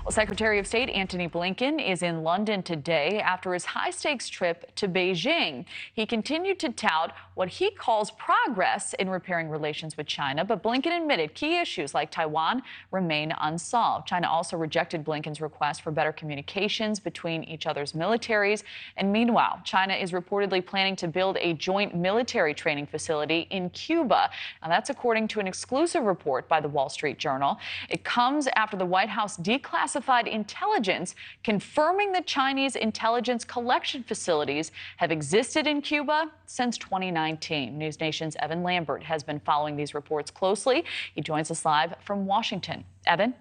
Well, Secretary of State Antony Blinken is in London today after his high-stakes trip to Beijing. He continued to tout what he calls progress in repairing relations with China, but Blinken admitted key issues like Taiwan remain unsolved. China also rejected Blinken's request for better communications between each other's militaries. And meanwhile, China is reportedly planning to build a joint military training facility in Cuba. Now, that's according to an exclusive report by the Wall Street Journal. It comes after the White House declassified intelligence confirming that Chinese intelligence collection facilities have existed in Cuba since 2019. NewsNation's Evan Lambert has been following these reports closely. He joins us live from Washington. Evan?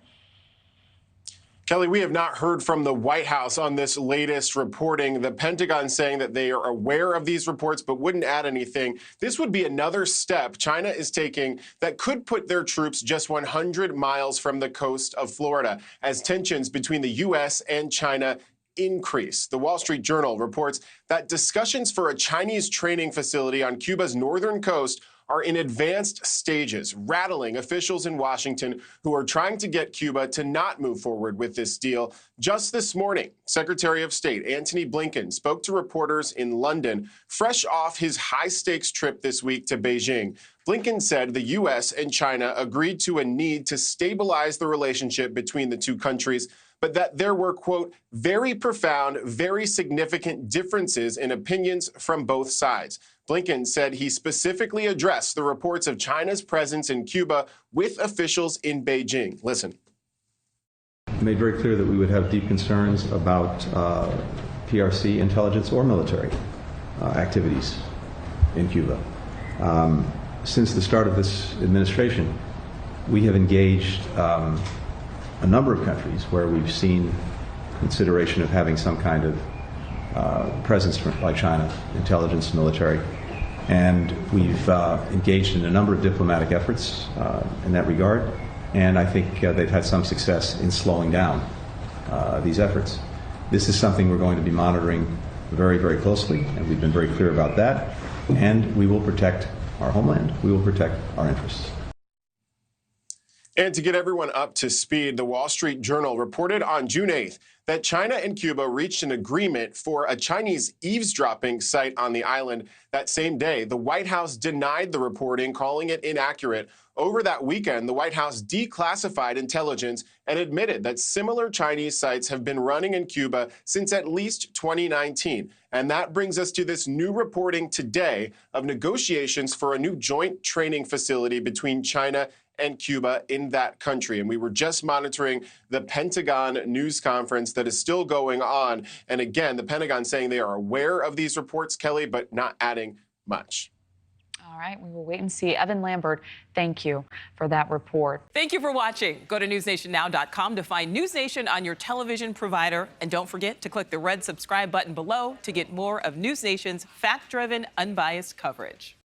Kelly, we have not heard from the White House on this latest reporting. The Pentagon saying that they are aware of these reports but wouldn't add anything. This would be another step China is taking that could put their troops just 100 miles from the coast of Florida as tensions between the U.S. and China increase. The Wall Street Journal reports that discussions for a Chinese training facility on Cuba's northern coast are in advanced stages, rattling officials in Washington who are trying to get Cuba to not move forward with this deal. Just this morning, Secretary of State Antony Blinken spoke to reporters in London, fresh off his high-stakes trip this week to Beijing. Blinken said the U.S. and China agreed to a need to stabilize the relationship between the two countries, but that there were, quote, very profound, very significant differences in opinions from both sides. Blinken said he specifically addressed the reports of China's presence in Cuba with officials in Beijing. Listen. He made very clear that we would have deep concerns about PRC intelligence or military activities in Cuba. Since the start of this administration, we have engaged a number of countries where we've seen consideration of having some kind of presence by China, intelligence, military, and we've engaged in a number of diplomatic efforts in that regard, and I think they've had some success in slowing down these efforts. This is something we're going to be monitoring very, very closely, and we've been very clear about that, and we will protect our homeland. We will protect our interests. And to get everyone up to speed, the Wall Street Journal reported on June 8th that China and Cuba reached an agreement for a Chinese eavesdropping site on the island. That same day, the White House denied the reporting, calling it inaccurate. Over that weekend, the White House declassified intelligence and admitted that similar Chinese sites have been running in Cuba since at least 2019. And that brings us to this new reporting today of negotiations for a new joint training facility between China and Cuba in that country. And we were just monitoring the Pentagon news conference that is still going on. And again, the Pentagon saying they are aware of these reports, Kelly, but not adding much. All right, we will wait and see. Evan Lambert, thank you for that report. Thank you for watching. Go to newsnationnow.com to find News Nation on your television provider. And don't forget to click the red subscribe button below to get more of News Nation's fact-driven, unbiased coverage.